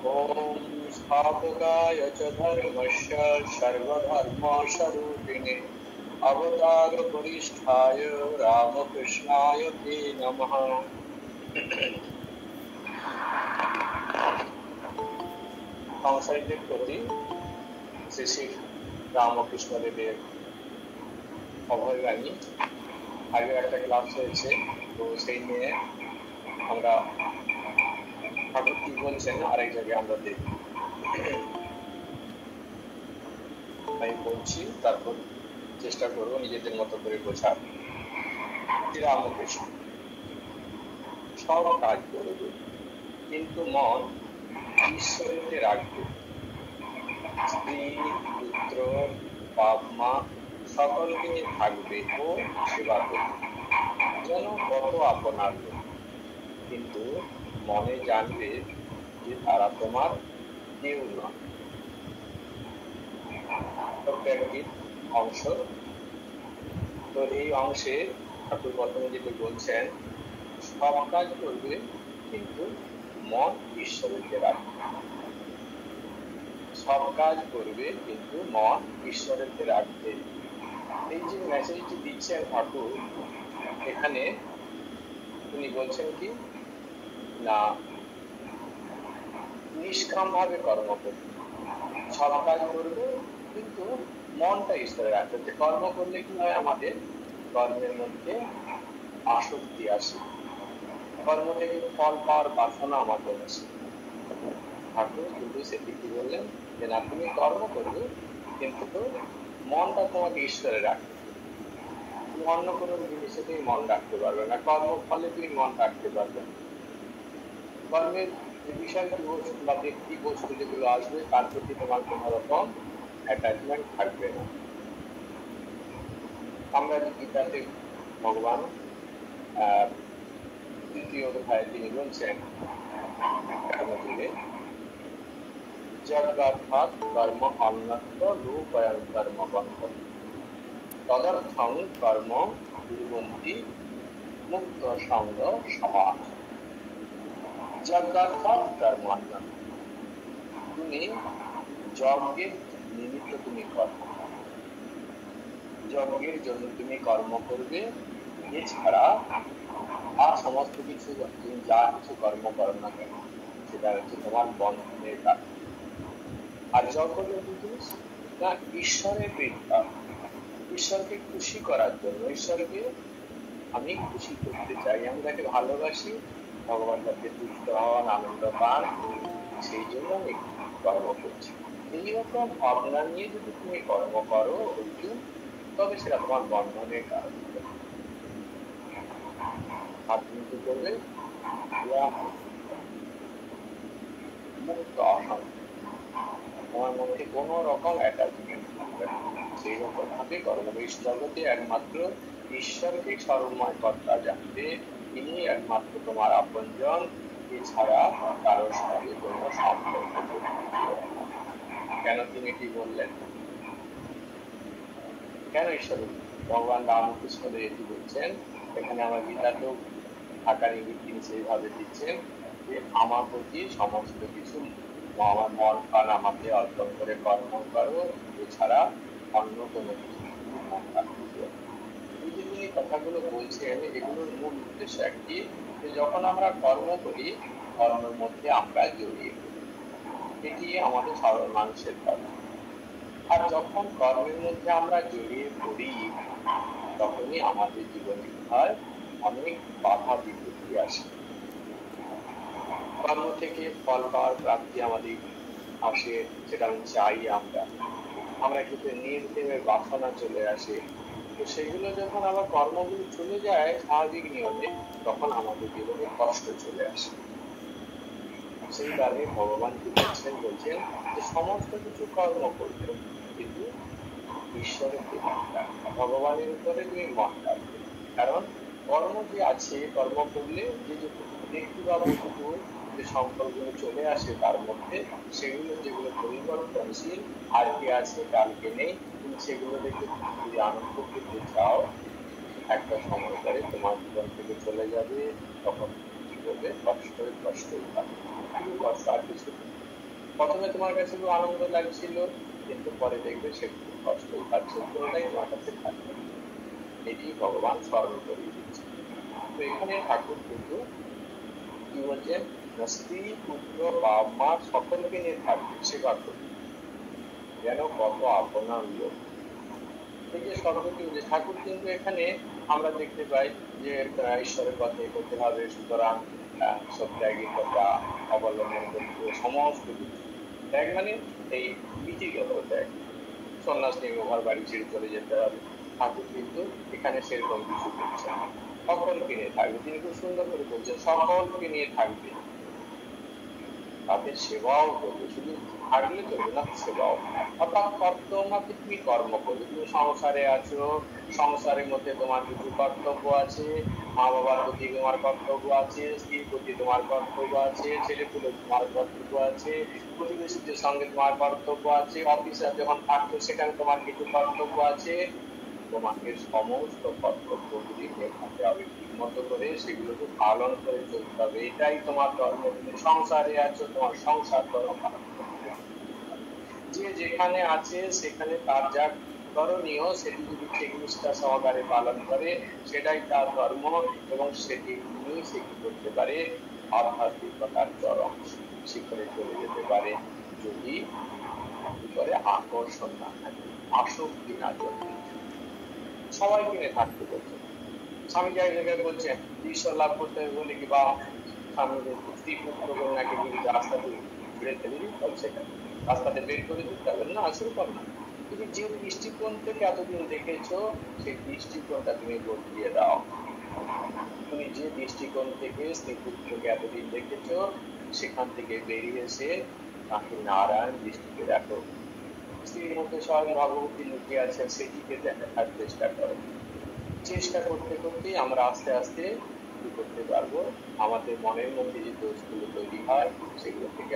ॐ स्थापकाय च धर्मस्य सर्वधर्मस्वरूपिणे अवतारवरिष्ठाय रामकृष्णाय ते नमः। সংসারীদের প্রতি শ্রী শ্রী রামকৃষ্ণ দেবের অভয়বাণী আগে একটা ক্লাস হয়েছে, তো সেই নিয়ে আমরা ঠাকুর কি বলছেন আরেক জায়গায় আমরা দেখি। আমি বলছি, তারপর চেষ্টা করবো নিজেদের মতো করে বোঝার। রামকৃষ্ণ সব কাজ করবে কিন্তু মন ঈশ্বরেতে রাখবে। স্ত্রী, পুত্র, বাপ মা সকলকে নিয়ে থাকবে ও সেবা করবে যেন কত আপনার, কিন্তু মনে জানবে যে তারা তোমার কেউ নয়। একটির অংশ। তো এই অংশে ঠাকুর প্রথমে যেটা বলছেন, সব কাজ করবে কিন্তু মন ঈশ্বরকে রাখবে। সব কাজ করবে কিন্তু মন ঈশ্বরকে রাখবে। এই যে মেসেজটি দিচ্ছেন ঠাকুর, এখানে তিনি বলছেন কি না, নিষ্কাম ভাবে কর্ম করবে। সব কাজ করবে কিন্তু মনটা ঈশ্বরে রাখবে। যে কর্ম করলে কি হয়, আমাদের কর্মের মধ্যে আসক্তি আসে, কর্ম থেকে ফল পাওয়ার বাসনা আমাদের আসে। ঠাকুর কিন্তু সেটি কি বললেন যে না, তুমি কর্ম করবে কিন্তু মনটা তোমাকে ঈশ্বরে রাখবে। তুমি অন্য কোনো জিনিসে তুমি মন রাখতে পারবে না, কর্ম ফলে তুমি মন রাখতে পারবে না। কর্মের যে বিষয়গুলো বা ব্যক্তি বস্তু যেগুলো আসবে তার প্রতি তোমার কোনো রকম অ্যাটাচমেন্ট থাকবে না। আমরা গীতাতে ভগবান দ্বিতীয় অধ্যায়ে তিনি বলছেন, যজ্ঞার্থাৎ কর্ম অন্যত্র রূপয়ং কর্ম বন্ধ তদর্থং কর্ম কুর্বন্তি মুক্ত সঙ্গ সমাজ। যজ্ঞার্থাৎ কর্ম অন্যত্র, তুমি যজ্ঞের নিমিত্ত তুমি কর্ম, যজ্ঞের জন্য তুমি কর্ম করবে। এছাড়া আর সমস্ত কিছু তুমি যা কিছু কর্ম করো না কেন সেটা হচ্ছে তোমার বন্ধনের কাজ। আর যজ্ঞ জিনিস না, ঈশ্বরের প্রেরণা, ঈশ্বরকে খুশি করার জন্য। ঈশ্বরকে আমি খুশি করতে চাই, আমি তাকে ভালোবাসি, ভগবান তাকে তুষ্ট হন, আনন্দ পান, সেই জন্য আমি কর্ম করছি। এইরকম ভাবনা নিয়ে যদি তুমি কর্ম করো তবে সেটা তোমার বন্ধনের কারণ। আর তুমি কি করবে, মুক্ত অসংখ্য, তোমার মধ্যে কোন রকম অ্যাটাচমেন্ট থাকবে না। সেই রকম ভাবে কর্ম। জগতে একমাত্র ঈশ্বরকে সর্বময় কর্তা জানবে, তিনি একমাত্র তোমার আপনজন, এছাড়া কারোর সঙ্গে কোনো সম্পর্ক। কেন তিনি কি বললেন, কেন ঈশ্বর ভগবান রামকৃষ্ণ এটি বলছেন? এখানে আমার গীতাতেও থাকার ইঙ্গিত তিনি সেইভাবে দিচ্ছেন যে আমার প্রতি সমস্ত কিছু, আমার মন প্রাণ আমাকে অর্পণ করে কর্ম করো, এছাড়া অন্য কোনো কিছু মন রাখতে। এই যে তিনি কথাগুলো বলছেন, এগুলোর মূল উদ্দেশ্য একটি, যে যখন আমরা কর্ম করি কর্মের মধ্যে আমরা জড়িয়ে পড়ি, এটি আমাদের সাধারণ মানুষের কথা। আর যখন কর্মের মধ্যে আমরা জড়িয়ে পড়ি তখনই আমাদের জীবনে হয় অনেক বাধা বিপত্তি আসে। কর্ম থেকে ফল পাওয়ার প্রাপ্তি আমাদের আসে, সেটা আমি চাই। আমরা কিন্তু নির্দেবের বাসনা চলে আসে। তো সেগুলো যখন আবার কর্মগুলো চলে যায় স্বাভাবিক নিয়মে, তখন আমাদের জীবনে কষ্ট চলে আসে। সেই কারণে ভগবান কি বলছেন যে সমস্ত কিছু কর্ম করবে কিন্তু ঈশ্বরের ভগবানের উপরে তুমি মন রাখবে। কারণ কর্ম যে আছে, কর্ম করলে যে ব্যক্তি বা বস্তুর যে সম্পর্কগুলো চলে আসে তার মধ্যে, সেগুলো যেগুলো পরিবর্তনশীল, আজকে আছে কালকে নেই, তুমি সেগুলো দেখে যদি আনন্দ পেতে চাও, একটা সময় পরে তোমার জীবন থেকে চলে যাবে। তখন কি করবে, কষ্টই থাকবে, কষ্ট আর কিছু। প্রথমে তোমার কাছে খুব আনন্দ লাগছিল, কিন্তু পরে দেখবে সে কষ্টই পাচ্ছে, পুরোটাই তোমার কাছে থাকবে। এটি ভগবান স্মরণ করিয়ে দিচ্ছে। তো এখানে ঠাকুর কিন্তু কি বলছেন, স্ত্রী পুত্র বাবা মা সকলকে নিয়ে থাকবে, সেবা করবে যেন কত আপনার লোক। এই যে শব্দটি যে ত্যাগ কিন্তু এখানে আমরা দেখতে পাই যে ঈশ্বরের কথা করতে হবে, সুতরাং সব ত্যাগের কথা অবলম্বন করতে সমস্ত কিছু। ত্যাগ মানে এই নীতিগত ত্যাগ, সন্ন্যাস নিয়ে ঘর বাড়ি ছেড়ে চলে যেতে হবে। ঠাকুর কিন্তু এখানে সেরকম কিছু করছে না, সকলকে নিয়ে থাকবে। তিনি খুব সুন্দর করে বলছেন সকলকে নিয়ে থাকবে, তাদের সেবাও করবে, শুধু থাকলে চলবে না, সেবাও। অর্থাৎ কর্তব্যকে তুমি কর্ম করবে। তুমি সংসারে আছো, সংসারের মধ্যে তোমার কিছু কর্তব্য আছে, মা বাবার প্রতি তোমার কর্তব্য আছে, স্ত্রীর প্রতি তোমার কর্তব্য আছে, ছেলে পুলে তোমার কর্তব্য আছে, প্রতিবেশীদের সঙ্গে তোমার কর্তব্য আছে, অফিসে যখন থাকছো সেখানে তোমার কিছু কর্তব্য আছে। তোমাকে সমস্ত কর্তব্যগুলি দেখাতে হবে, ঠিক মতো করে সেগুলোকে পালন করে চলতে হবে। এটাই তোমার ধর্ম। তুমি সংসারে আছো, তোমার সংসার ধর্ম পালন করতে হবে। যে যেখানে আছে সেখানে তার যা করণীয় সেটি যদি ঠিক নিষ্ঠা সহকারে পালন করে সেটাই তার ধর্ম, এবং সেটি তিনি কি করতে পারে, আধ্যাত্মিকতার চরম শিখরে চলে যেতে পারে, যদি কি করে আকর্ষণ না থাকে, আসক্তি না চলে। সবাই কিনে থাকতে বলছে। স্বামীজি এক জায়গায় বলছে ঈশ্বর লাভ করতে হবে বলে কি, বা স্বামী স্ত্রী পুত্র কন্যাকে যদি রাস্তাতে ঘুরে ফেলে দিতে হবে, সেখানে রাস্তাতে বের করে দিতে হবে না, সেরকম না। তুমি যে দৃষ্টিকোণ থেকে এতদিন দেখেছো সেই দৃষ্টিকোণটা তুমি বদলিয়ে দাও। তুমি যে দৃষ্টিকোণ থেকে স্ত্রী পুত্রকে এতদিন দেখেছো সেখান থেকে বেরিয়ে এসে তাকে নারায়ণ দৃষ্টিকে দেখো। স্ত্রীর মধ্যে স্বয়ং ভগবতী লুকিয়ে আছেন, সেটিকে দেখার চেষ্টা করো। চেষ্টা করতে করতেই আমরা আস্তে আস্তে কি করতে পারবো, আমাদের মনের মধ্যে যে দোষগুলো তৈরি হয় সেগুলো থেকে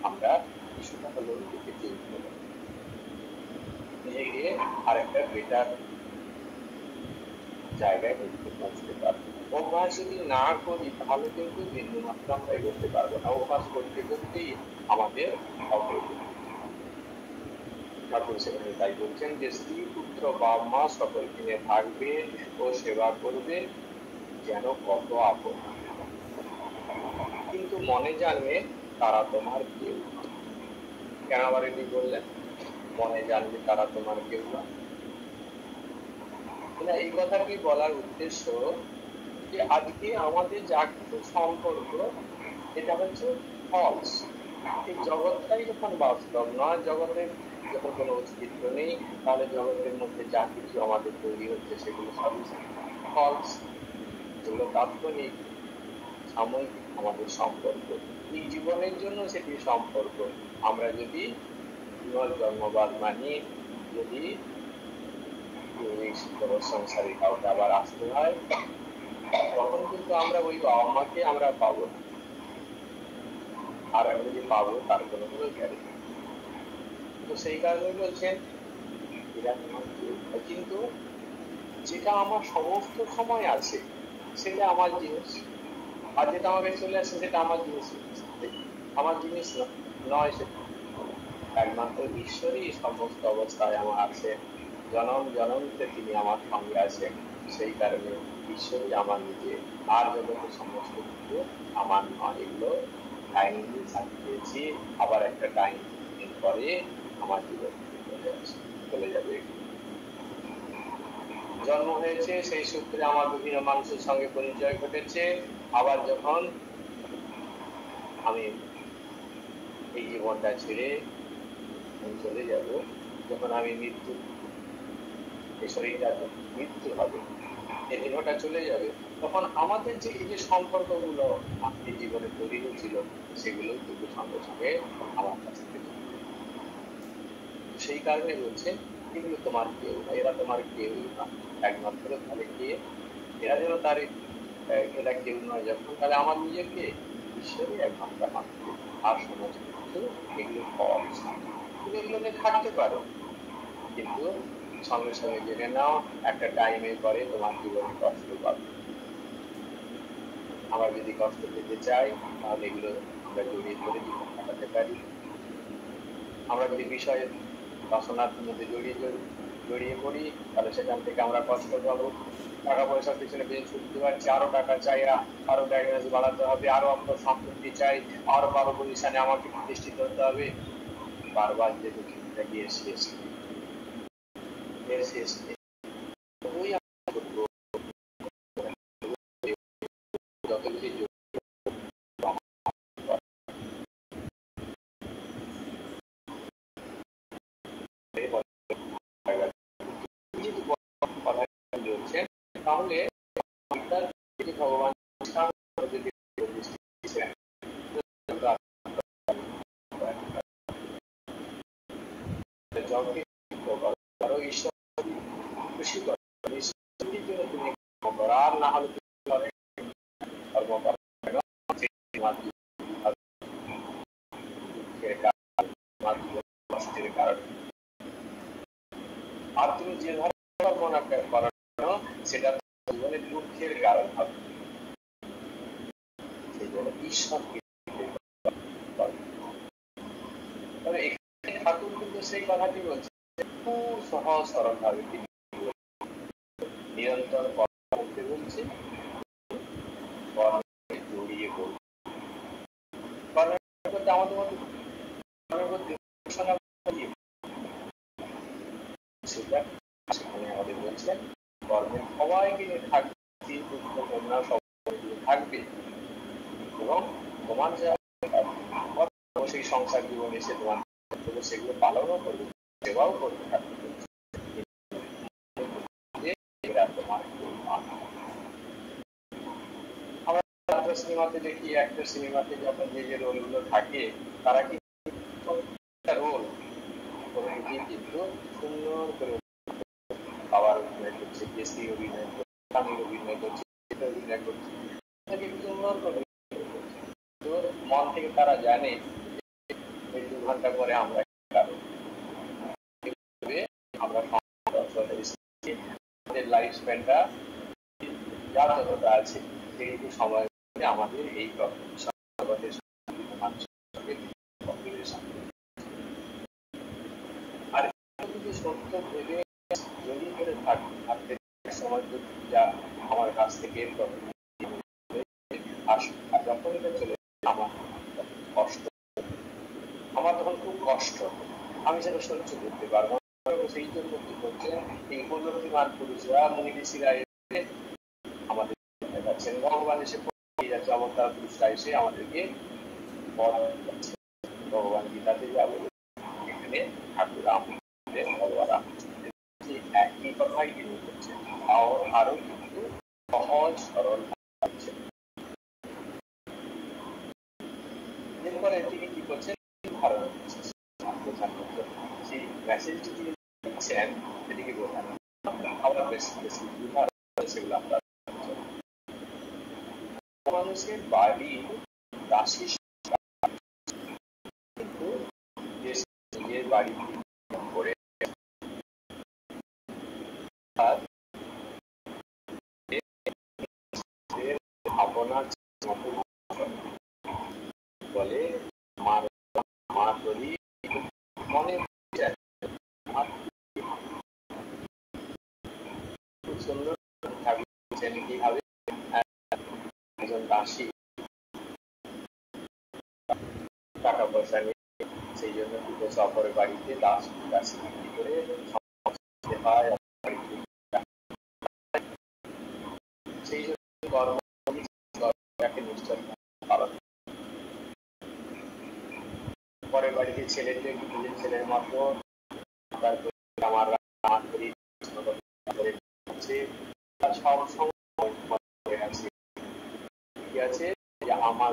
আমরা কিছুটা হলেও নিজেকে চেঞ্জ করবো, নিজেকে আর একটা বেটার জায়গায় নিজেকে পৌঁছতে পারবো। অভ্যাস যদি না করি তাহলে কিন্তু বিন্দুমাত্র আমরা এগোতে পারবো না। অভ্যাস করতে করতেই আমাদের অগ্রগতি। ঠাকুর সেখানে তাই বলছেন যে স্ত্রী পুত্র বাবা মা সকলকে নিয়ে থাকবে ও সেবা করবে যেন কত আপন, কিন্তু মনে জানবে তারা তোমার কেউ। কেন আবার এটি বললেন, মনে জানবে তারা তোমার কেউ না? এই কথাটি বলার উদ্দেশ্য যে আজকে আমাদের যা কিছু সম্পর্ক এটা হচ্ছে ফলস। এই জগৎটাই যখন বাস্তব নয়, জগতের যখন কোনো অস্তিত্ব নেই, তাহলে জগতের মধ্যে যা কিছু আমাদের তৈরি হচ্ছে সেগুলো সবই ফলস, যেগুলো তাৎক্ষণিক সাময়িক আমাদের সম্পর্ক। এই জীবনের জন্য সেটি সম্পর্ক। আমরা যদি পুনর্জন্মবাদ মানি, যদি সংসারে কাউকে আবার আসতে হয়, তখন কিন্তু আমরা ওই বাবা মাকে আমরা পাবো না, আর আমরা যদি পাবো তার কোনো কোনো গ্যারেন্টি। তো সেই কারণে বলছেন এরা তোমার কেউ, কিন্তু যেটা আমার সমস্ত সময় আছে সেটা আমার জিনিস, আর যেটা আমাকে চলে আসে সেটা আমার জিনিস, আমার জিনিস নয়। সেটা একমাত্র ঈশ্বরই সমস্ত অবস্থায় আমার আছে, জনম জনমতে তিনি আমার সঙ্গে আছেন। সেই কারণে ঈশ্বরই আমার নিজে, আর জগতের সমস্ত কিছু আমার নয়। এগুলো টাইমলি সাজিয়েছি, আবার একটা টাইম পরে আমার জীবন চলে যাবে। জন্ম হয়েছে সেই সূত্রে আমার বিভিন্ন মানুষের সঙ্গে পরিচয় ঘটেছে, আবার যখন আমি এই জীবনটা ছেড়ে চলে যাব, যখন আমি মৃত্যু, এই শরীরটা মৃত্যু হবে, এই দেহটা চলে যাবে, তখন আমাদের যে এই যে সম্পর্কগুলো এই জীবনে তৈরি হয়েছিল সেগুলো কিন্তু সঙ্গে সঙ্গে আমার কাছ থেকে। সেই কারণে বলছে এগুলো তোমার কেউ না, এরা তোমার কেউই না, একমাত্র তাহলে কে? এরা যেন তার এরা কেউ নয় যখন, তাহলে আমার নিজেকে ঈশ্বরই একমাত্র মাত্র, আর সমস্ত কিছু এগুলো ফল। তুমি এগুলোকে থাকতে পারো, কিন্তু সঙ্গে সঙ্গে জেনে নাও একটা টাইমের পরে তোমার জীবনে কষ্ট পাবে। আমরা যদি কষ্ট পেতে চাই তাহলে এগুলো আমরা জড়িয়ে ধরে জীবন কাটাতে পারি, আমরা যদি বিষয়ে বাসনার মধ্যে জড়িয়ে পড়ি, তাহলে সেখান থেকে আমরা কষ্ট পাবো। টাকা পয়সার পিছনে বেশি ছুটতে পারছি, আরো টাকা চাই, আরো ব্যালেন্স বাড়াতে হবে, আরো আপনার সম্পত্তি চাই, আরো বড় পজিশনে আমাকে প্রতিষ্ঠিত হতে হবে। বারবার যে দুঃখটা গিয়ে শেষ ওই যতগুলি তাহলে ভগবান ঈশ্বর খুশি করে তুমি আর না হলে আর তুমি যে ধরনের কর্ম করো সেটা জীবনে দুঃখের কারণ হবে। সেই জন্য ঈশ্বরকে তবে এখানে ঠাকুর কিন্তু সেই কথাটি বলছে খুব সহজ সরল ভাবে তিনি নিরন্তর করতে বলছে, জড়িয়ে পড়ছে আমাদের মধ্যে সেখানে আমাদের বলছেন কর্মের সবাইকে থাকবে থাকবে এবং তোমার যা সেই সংসার জীবনে এসে তোমার সেগুলো পালনও করবে, সেবাও করতে থাকবে। আমরা সিনেমাতে দেখি, একটা সিনেমাতে যখন যে যে রোলগুলো থাকে তারা কি রোল কিন্তু সুন্দর করে বাবার অভিনয় করছে, দেশি অভিনয় করছে, তামিল অভিনয় করছে, অভিনয় করছে, সুন্দর করে মন থেকে তারা জানে এই 2 ঘন্টা পরে আমরা লাইফ স্প্যানটা যা যতটা আছে সেইটুকু সময় আমাদের এই আর যদি সত্য ভেবে যদি করে থাকতে সময় যা আমার কাছ থেকে আর যখন এটা চলে আমার কষ্ট, আমার তখন খুব কষ্ট, আমি সেটা সহ্য করতে পারবো। সেই জন্য কি করছেন এই উপলব্ধিমান পুরুষরা মুনি ঋষিরা আমাদের দেখাচ্ছেন, ভগবান এসে যাচ্ছে, অবতার পুরুষরা এসে আমাদেরকে ভগবান গীতাতে যা বলে এখানে ঠাকুর ভগবান একই কথাই তিনি করছেন, আরো কিন্তু সহজ সরল হচ্ছে। এরপরে তিনি কি করছেন ধারণা করছেন, সেই মেসেজটি তিনি দিচ্ছেন সেটিকে বোঝানো আমরা বেশি বেশি সেগুলো আমরা মানুষের বাড়ি রাশি কিন্তু নিজের বাড়ি করে ভাবনার বলে মা তৈরি মনে খুব সুন্দর থাকছেন কিভাবে একজন দাসী টাকা পয়সা নিয়ে সেই জন্য দুটো সফরের বাড়িতে দাসী বিক্রি করে সেই জন্য পরের বাড়িতে ছেলেদের নিজের ছেলের মতো আমার সব সময় আছে যে আমার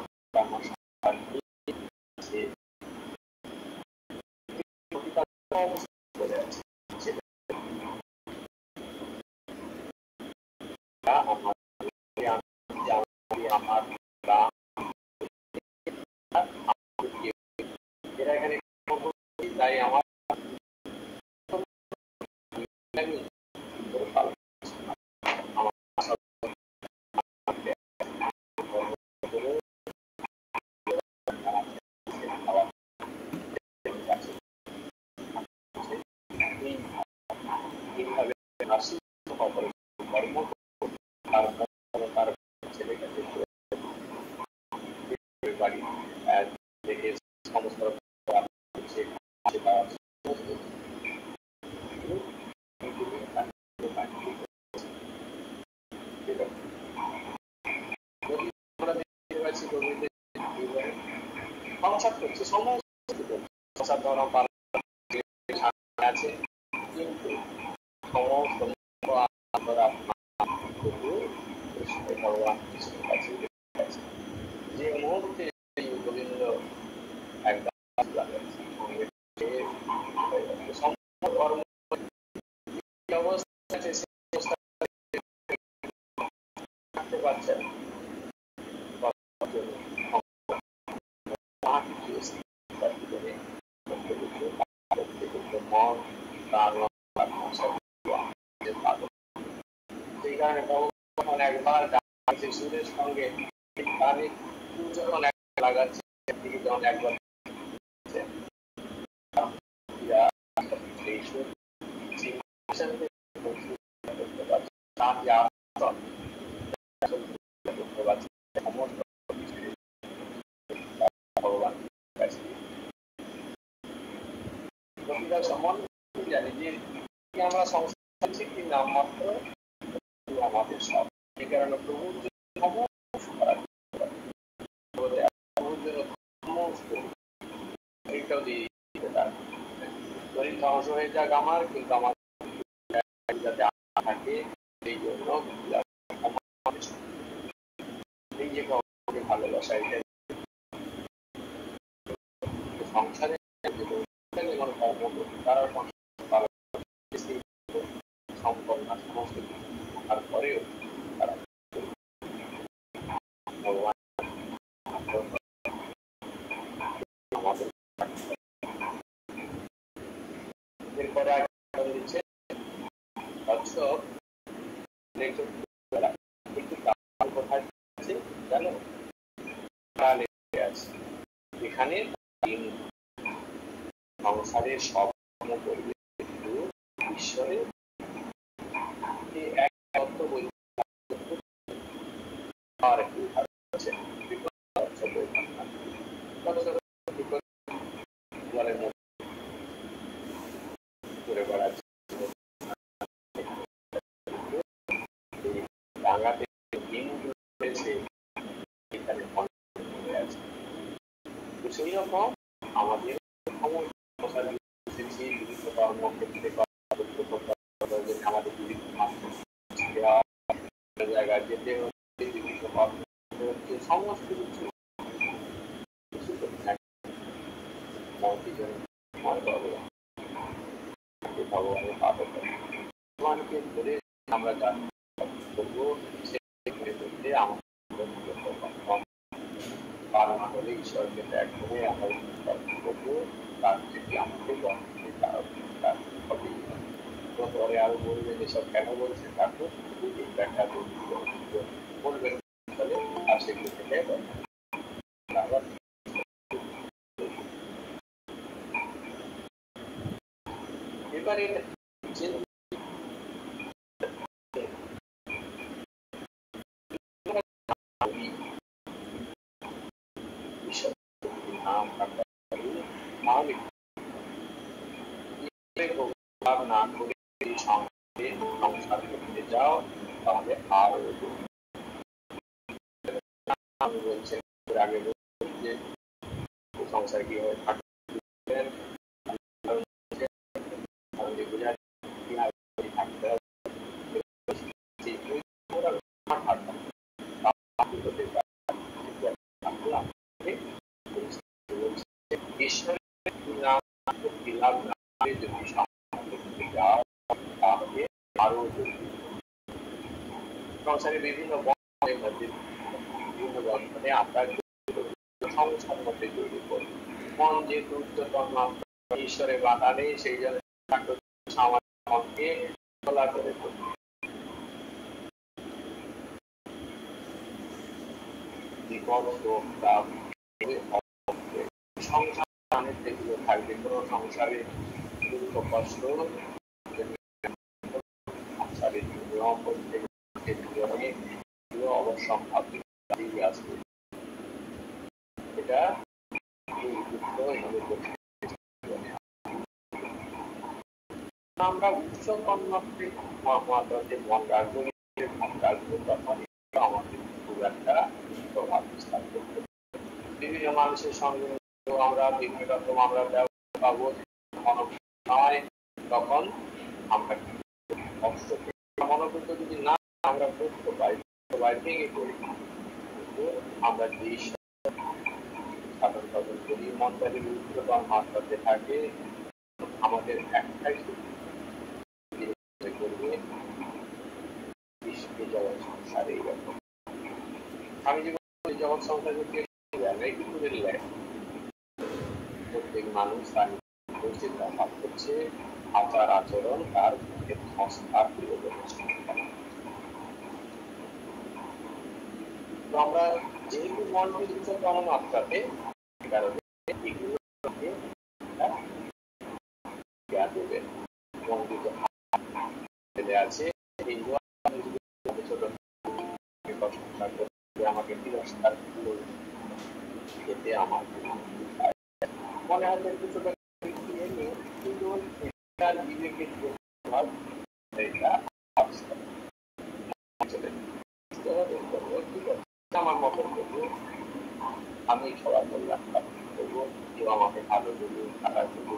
তাই আমার সংসার করছে, সংসার ধরা আছে, কিন্তু সমস্ত ভগবান কৃষ্ণের কাছে যে মুহূর্তে গোবিন্দ একদম থাকতে পারছেন সেই কারণে ভগবান একবার সুরের সঙ্গে যখন লাগাচ্ছে যখন একবার ভগবান জানি যে আমরা সংসার কি নামমাত্র আমাদের সব এই কারণে প্রভুর এইটাও দিয়ে শরীর ধ্বংস হয়ে যাক আমার, কিন্তু আমার যাতে থাকে সেই জন্য নিজেকে ভালোবাসা এটা সংসারে সম্ভব না সমস্ত তারপরেও তারা এরপরে দিচ্ছে কোথায় জানো এখানে সংসারের সব করবে ঈশ্বরের এক তত্ত্ব আর একটু ঘুরে বেড়াচ্ছে ডাঙাতে এখানে সেই রকম আমাদের বিভিন্ন কর্মক্ষেত্রে আমাদের বিভিন্ন জায়গায় যেতে হচ্ছে, বিভিন্ন কর্মক্ষেত্রে হচ্ছে, সমস্ত কিছু ভগবানকে ধরে আমরা করবো পালন হলে ঈশ্বরকে ত্যাগ করে আমরা করবো, তার থেকে আমাকে পরে আরো বলবেন এসব কেন বলছেন ঠাকুর ব্যাখ্যা বলবেন আর সেগুলো থেকে এবারে না করে সংসার করতে যাও তাহলে আরো বলছেন আগে যে সংসার কিভাবে থাকবেন ঈশ্বরের নাম লাভ না করে যদি যাও তাহলে আরো সংসারে বিভিন্ন বন্ধনের মধ্যে বিভিন্ন বন্ধনে আমরা সংসার মধ্যে তৈরি করি। মন যেহেতু উচ্চতম ঈশ্বরের বাধা নেই, সেই জন্য মনকে খোলা করে করি। সংসার যেগুলো থাকবে কোনো সংসারে দুঃখ কষ্ট সংসারের নিয়ম অবশ্যম্ভাবী আসবে। এটা আমরা উচ্চ কর্মক্ষেত্রে মন রাখবো, মন রাখবো, তখন আমাদের খুব একটা প্রভাব বিস্তার করবে। বিভিন্ন মানুষের সঙ্গে আমরা বিভিন্ন রকম আমরা পাবো নয়, তখন আমরা মনোবৃত্ত যদি না আমরা করতে পারি ভেঙে পড়ি। কিন্তু আমরা যে সাধারণত যদি মনটা যদি উচ্চতর মাত্রাতে থাকে, আমাদের একটাই করবে বিশ্বে জগৎ সংসার। এইরকম আমি যে জগৎ সংসার করতে প্রত্যেক মানুষ তার চিন্তা ভাব করছে, আচার আচরণ তার সংস্কার তো আমরা যেহেতু মনকে উচ্চতর মাত্রাতে কারণে এগুলোকে দেবে আছে আমাকে তিরস্কার এতে আমার মনে হয় কিন্তু বিবেকের আমার মতো করবো, আমি সবার কল্যাণ করবো, কেউ আমাকে ভালো করবো খারাপ করবো,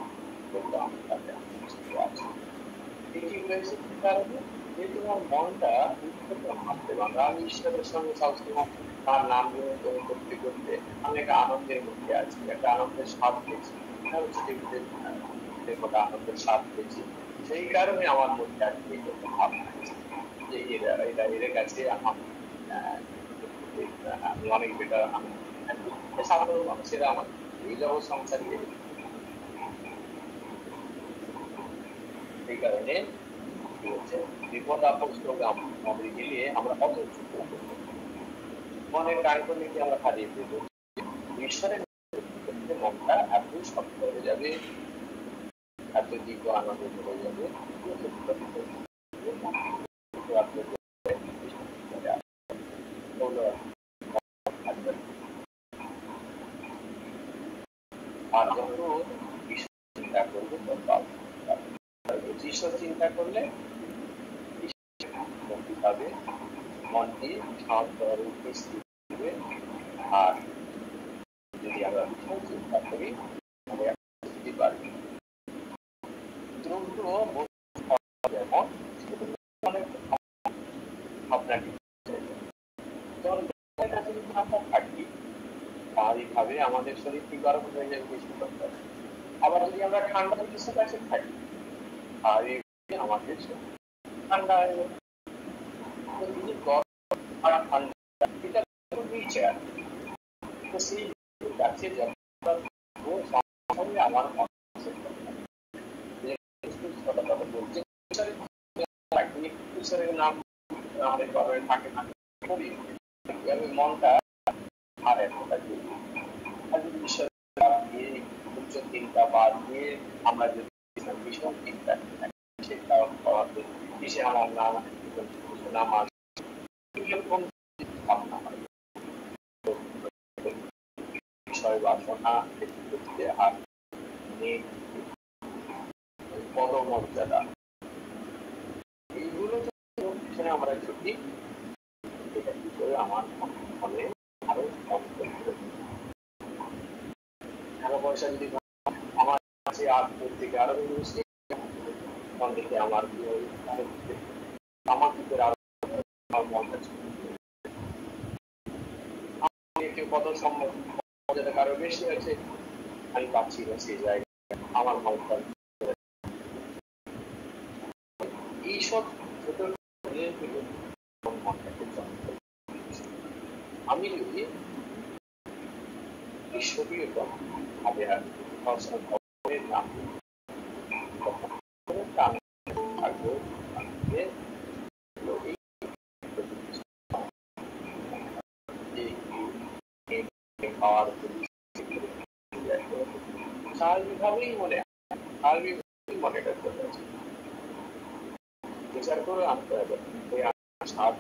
কিন্তু আমি তাতে আছে। এটি হয়েছে কি কারণে? যে তোমার মনটা ভাবতে পারবে আমি ঈশ্বরের সঙ্গে সবসময় তার নাম গ্রহণ করতে করতে আমি একটা আনন্দের মধ্যে আছি, একটা আনন্দের স্বাদ পেয়েছি, আনন্দের স্বাদ পেয়েছি। সেই কারণে আমার মধ্যে আজকে ভাবনা যে এদের কাছে আমি অনেক বেটার, সাধারণ মানুষেরা আমার এই জগৎ সংসার এই কারণে বিপদ আপদ আমাদের গেলে আমরা অত মনের কার্যক্রমকে আমরা হারিয়ে দেবো। ঈশ্বরের মনটা এত শক্ত হয়ে যাবে, এত দিব্য আনন্দ হয়ে যাবে, আর যখন চিন্তা করবে ঈশ্বর চিন্তা করলে মুক্তি পাবে, মনটি শান্ত হবে। আর যদি আমরা চিন্তা করি বুঝতে পারি দ্রব্য যেমন আপনাকে থাকি স্বাভাবিকভাবে আমাদের শরীরটি গরম হয়ে যাবে বেশি দরকার। আবার যদি আমরা ঠান্ডা কিছু কাছে থাকি স্বাভাবিকভাবে আমাদের ঠান্ডা হয়ে যাবে। আর ঠান্ডা এটা নেচার, তো সেই কাছে আমার ঈশ্বরের নাম আমাদের গর্বে থাকে না, মনটা হারে আর যদি ঈশ্বরের দিয়ে উচ্চ চিন্তা বাদ দিয়ে আমরা যদি ভীষণ চিন্তা সেটা কিসে আমার নাম নাম এরকম ভাবনা হয় বিষয় বাসনা করতে আর পদমর্যাদা এইগুলো পিছনে আমরা যদি এটা কি করে আমার মনে আরো কম করতে টাকা পয়সা যদি আমার কাছে আর্থিক থেকে আরো বেশি থেকে আমার আমার দিকের আরো মনটা কত সম্ভব যেটা কারো বেশি আছে আমি পাচ্ছি না সেই জায়গায় আমার মনটা এইসব ছোট আমি যদি ঈশ্বরীয় ভাবে নাম থাকবো স্বাভাবিকভাবেই মনে স্বাভাবিকভাবেই মনে করতে হয়েছে বিচার করে আনতে হবে স্বাদ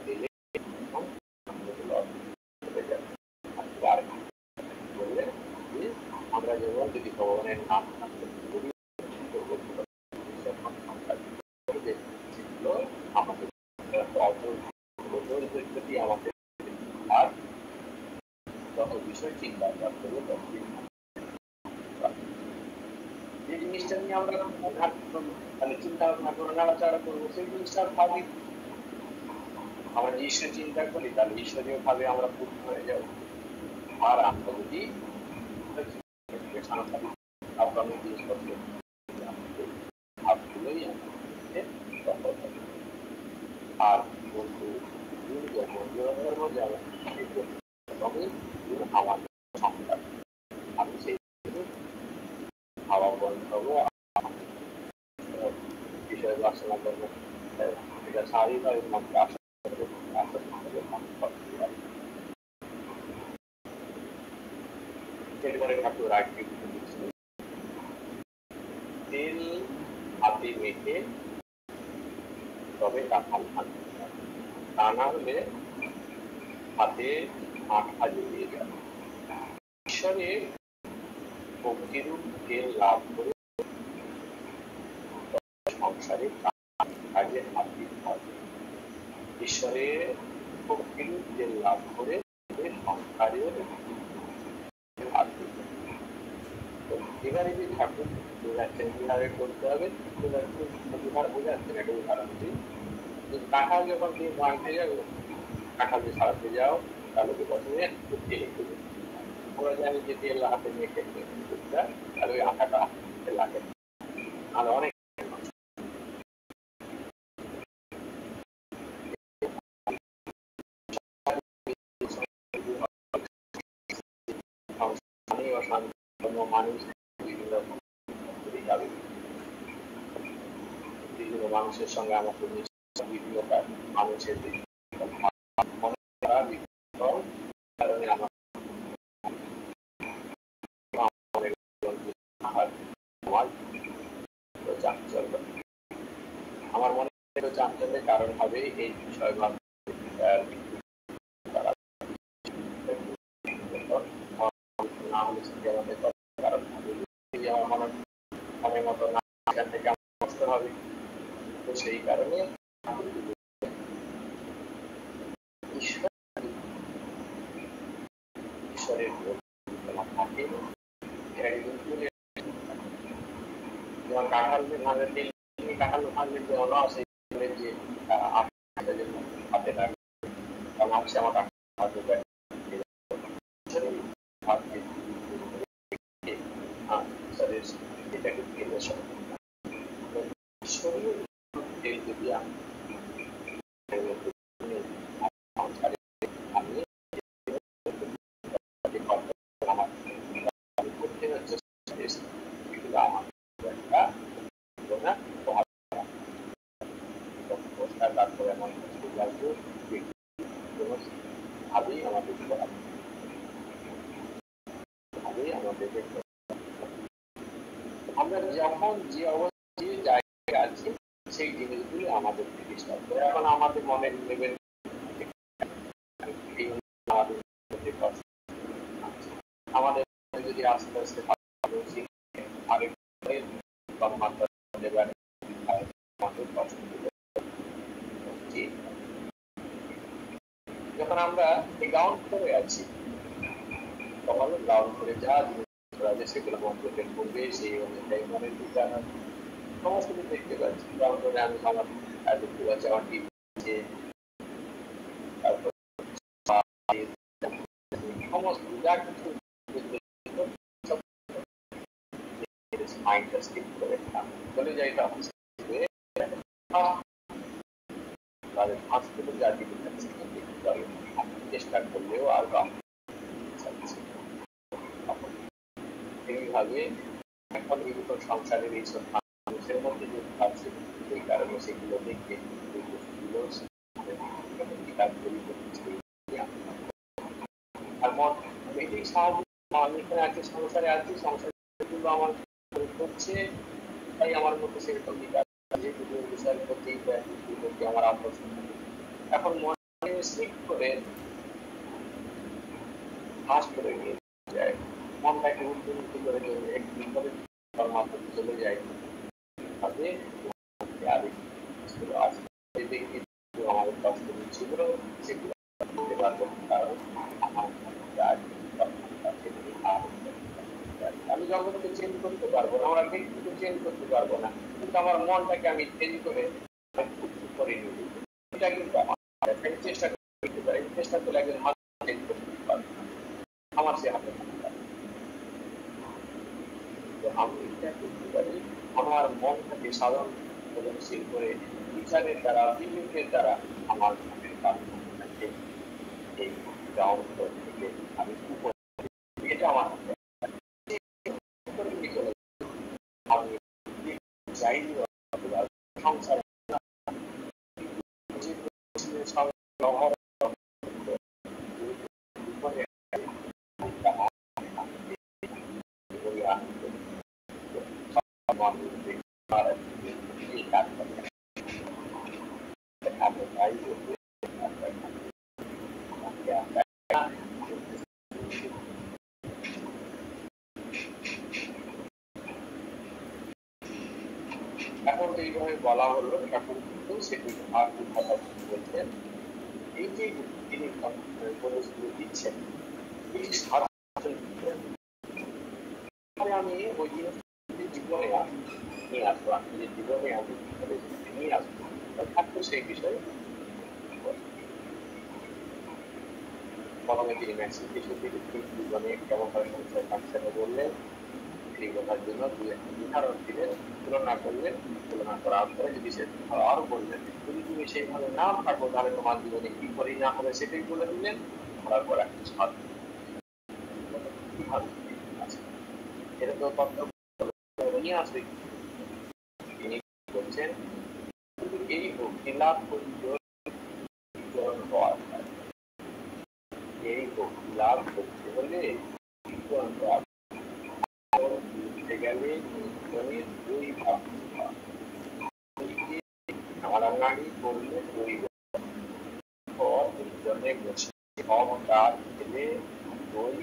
দিলে বললে আমরা যেমন যদি ভগবানের নাম আমাদের আমাদের আর যত বিষয় চিন্তা করবো যে জিনিসটা নিয়ে আমরা মানে চিন্তা ভাবনা করে নাড়াচাড়া করবো সেই জিনিসটা ভাবি আমরা ঈশ্বর চিন্তা করি তাহলে ঈশ্বরীয় ভাবে আমরা পূর্ণ হয়ে যাব। আর আমরা যদি সাংসারিক জিনিসপত্র ভাবগুলোই আর বন্ধু ধর্ম যেমন আমার সংখ্যা আমি সেই খাওয়া বন্ধ হবো বিষয় বাসনা করবো এটা স্বাভাবিকভাবে মনকে আসা এরপরে ঠাকুর আরেকটি তেল হাতে মেখে তবে কাঁঠাল ভাঙতে তা না হলে হাতে আঠা জড়িয়ে যাবে। ঈশ্বরের ভক্তিরূপ তেল লাভ করে সংসারে কাজে হাত দিতে হবে। ঈশ্বরের ভক্তিরূপ তেল লাভ করে সংসারের হাত দিতে হবে। এবারে যে ঠাকুর বোঝাচ্ছেন কিভাবে করতে হবে বোঝাচ্ছেন একটা উদাহরণ দিই। কাঁঠাল যখন তুমি ভাঙতে যাবে কাঁঠাল দিয়ে সারাতে যাও তাহলে প্রথমে তেল দেবে। আমরা জানি যে তেল হাতে মেখে তাহলে ওই আটাটা লাগে আর অনেক মানুষ বিভিন্ন মানুষের সঙ্গে আমাদের বিভিন্নতা মানুষের কারণে আমার মনে হয় চাঞ্চল্যের কারণ হবে এই বিষয় না হলে আমাদের কারণ আমার মনের মতো না এখান থেকে আসতে হবে। তো সেই কারণে ঈশ্বরের যেমন কাঁঠাল ভাঙের তেল কাঁঠাল ভাঙের যে অন আছে যে হাতে লাগে মানুষ আমার তেল যদি আমরা যখন যে অবস্থা জায়গায় আছি সেই জিনিসগুলি আমাদের প্রতিষ্ঠা করে এখন আমাদের মনের লেভেল আমাদের যদি আস্তে আস্তে যখন আমরা এই গ্রাউন্ড ফ্লোরে আছি তখন গ্রাউন্ড ফ্লোরে যা জিনিস সেগুলো বন্ধুকে করবে সেই অনুযায়ী মনের বিজ্ঞান সমস্ত কিছু দেখতে পাচ্ছি গ্রাউন্ড ফ্লোরে আমি আমার দেখতে পাচ্ছি আমার টিভি তারপর সমস্ত যা কিছু মাইন্ডটা স্কিপ করে চলে যাই তাহলে হাসপাতালে যা কিছু চেষ্টা করলেও আর এইভাবে এখন বিভিন্ন সংসারের এইসব মানুষের মধ্যে যে আছে সেই কারণে সেগুলো দেখে আমি এখানে আছি সংসারে আছি সংসারগুলো আমার করছে তাই আমার মধ্যে সেরকম বিকাশ বিষয়ের প্রতি আমার আকর্ষণ এখন মনে স্লিপ করে ফাঁস করে নিয়ে যায় মনটাকে উদ্বুদ্ধ করে একদিন করে কর্মক্ষেত্রে চলে যায় তাতে আরেক ছিল আছে এই ব্যক্তি আমাদের কষ্ট ছিল সেগুলো করতে পারবো না, কারণ আমার আমি জগৎকে চেঞ্জ করতে পারবো না, আমার ব্যক্তিকে চেঞ্জ করতে পারবো না, কিন্তু আমার মনটাকে আমি চেঞ্জ করে করে নিব। এটা কিন্তু আমার চেষ্টা করতে পারি, চেষ্টা করলে একজন মানুষ চেঞ্জ করতে পারবে আমার সে হাতে আমি এটা করতে পারি আমার মনটাকে সাধারণ সৃজনশীল করে বিচারের দ্বারা বিবেকের দ্বারা আমার মনের কাজটাকে এই গ্রাউন্ড থেকে আমি এটা আমার আমি চাইনি সংসার এখন এইভাবে বলা হলো এখন কিন্তু সেটি আর কথা বলছেন এই যে তিনি উপদেশগুলো দিচ্ছেন এই সারা আমি ওই জিনিস জীবনে নিয়ে আসবো, আমি যে জীবনে আমি নিয়ে আসবো থাকতো সেই বিষয়ে প্রথমে তিনি ম্যাক্সিম কিছু জীবনে কেমন করে সংসার কাটছে বললেন, এই কথার জন্য দুই একটা উদাহরণ দিলেন, তুলনা করলেন, তুলনা করার পরে যদি সে আরো বললেন যদি তুমি সেইভাবে না থাকো তাহলে তোমার জীবনে কি করি না হবে সেটাই বলে দিলেন। করার পর একটা সাধু কিভাবে এটা তো তত্ত্ব নিয়ে আসবে। তিনি বলছেন এই ভক্তি লাভ করতে এই ভক্তি লাভ করতে হলে গেলে দুই ভাব হারাঙ্গানি করলে দুই দুজনে বসে ক্ষমতার ছেলে দুই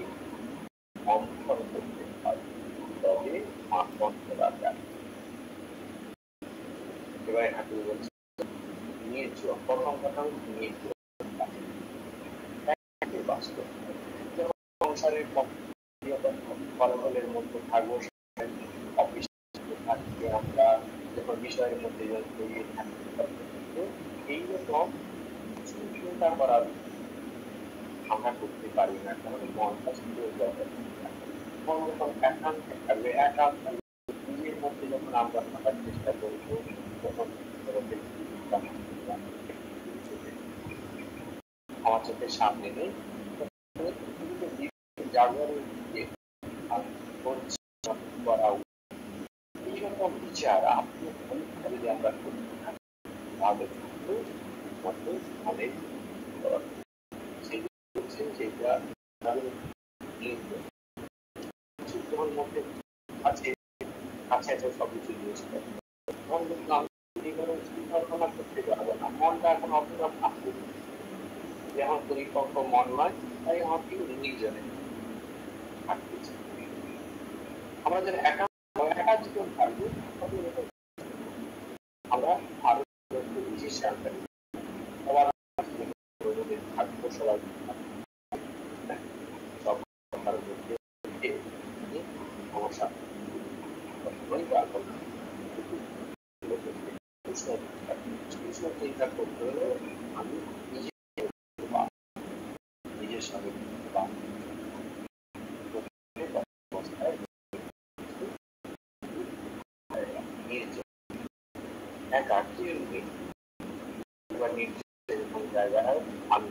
মন্থন করতে পারে তবে মাখন করা যায়। এবারে ঠাকুর বলছে নিয়েছ প্রথম কথা নিয়েছ বাস্তব সংসারের ফলাফলের মধ্যে থাকবো অফিস থাকতে আমরা যখন বিষয়ের মধ্যে জড়িয়ে থাকতে এইরকম চিন্তা করার আমরা করতে পারি না, কারণ মনটা সুন্দর মন যখন একান্তে থাকবে একান্ত নিজের মধ্যে যখন আমরা থাকার চেষ্টা করবো তখন আমার চোখের সামনে নেই জাগরণ করা এইরকম বিচার আপনি যদি আমরা করতে থাকি তাহলে কিন্তু অনেক সেটা মধ্যে আছে কাছে আছে সবকিছু জিনিস চিন্তা করতে পারবো না, মনটা এখন অতটা থাকবে যেমন পরিপক্ক মন নয় তাই আমার কিন্তু নির্জনে থাকতেছে। আমরা যেন একা জীবন থাকবো আমরা আরো বিশেষ সবার থাকবো সবাই সব মধ্যে সমস্যা চিন্তা করতে হলে আমি নিজের সঙ্গে এক আত্মীয় জায়গায় আমি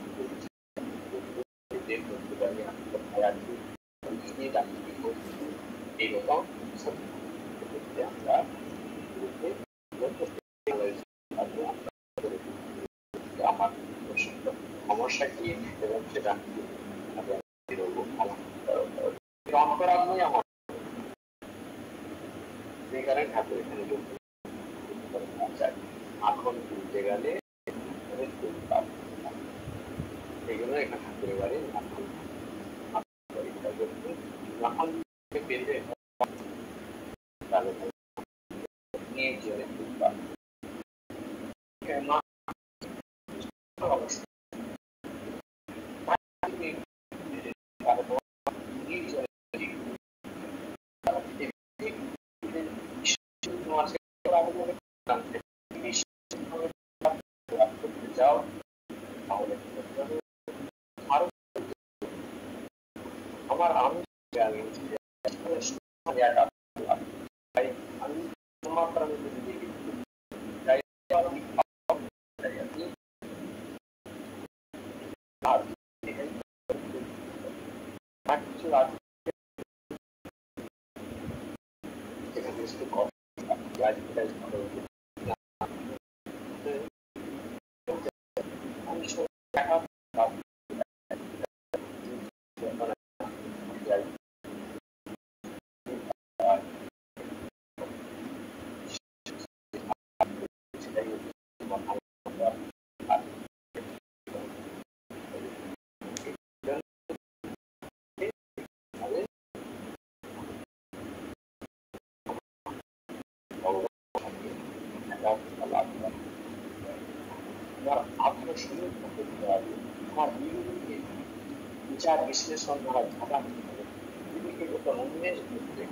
করতে পারি আমি কোথায় আছি এইরকম আমরা আমার সমস্যা কি এবং সেটা অন্তরাত্মই আমার সেই কারণে ঠাকুর এখানে এখন তুলতে গেলে এই জন্য এখানে ঠাকুরের বাড়ি করতে চাও তাহলে আমার আমি আমি তোমার আত্মসমর্পণ করতে হবে, আমার বিরোধীকে বিচার বিশ্লেষণ দ্বারা ধাঁধা দিতে হবে, বিবেকগত উন্মেষ করতে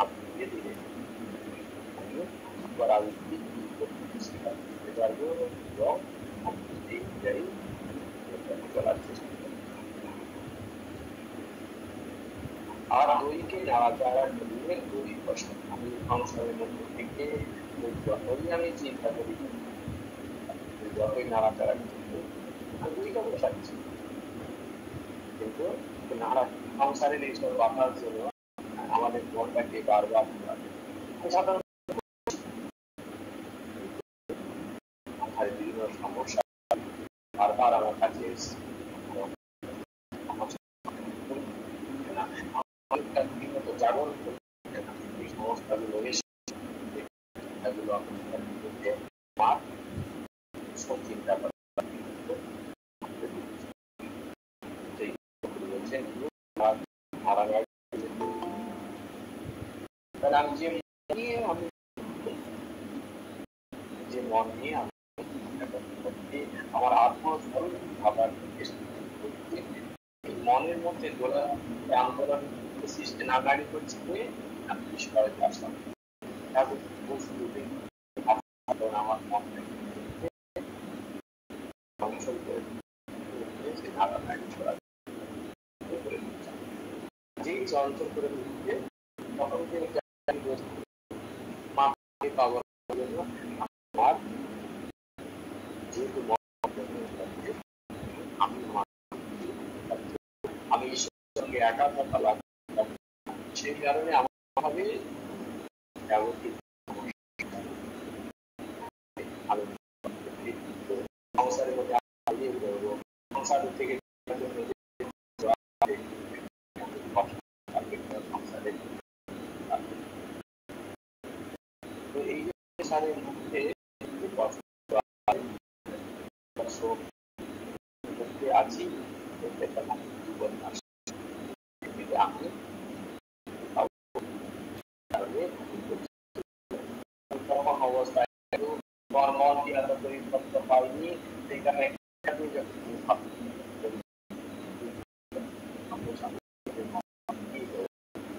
আপনি ধীরে ধীরে করা উচিত স্বীকার করতে পারবো এবং এই অনুযায়ী চলার চেষ্টা করবো। আর দইকে নাড়াচাড়া করলে দই বসে। আমি সংসারের মধ্যে থেকে যতই আমি চিন্তা করি যতই নাড়াচাড়া করতে আমি দইটা বসাচ্ছি, কিন্তু নাড়া সংসারের এইসব বাধার জন্য আমাদের মনটাকে বারবার সাধারণত বিভিন্ন সমস্যা বারবার আমার কাছে এসছে। জাগরণ এই সমস্যাগুলো চিন্তা করে আমি যে মন নিয়ে আমি আমার আত্মস্মরণ ভাবার মনের মধ্যে দোলা আন্দোলন সৃষ্টি না গাড়ি করছে আমি ঈশ্বরের আসলাম আমার মন যেই চঞ্চল করে দিচ্ছে তখন পাওয়ার জন্য আমার যেহেতু আমি ঈশ্বরের সঙ্গে একাত্মতা লাভ সেই কারণে আমার ভাবে সংসারের মধ্যে সংসার থেকে এই সারের মধ্যে আছি আমি অবস্থায় পরিবর্তন পাইনি সেখানে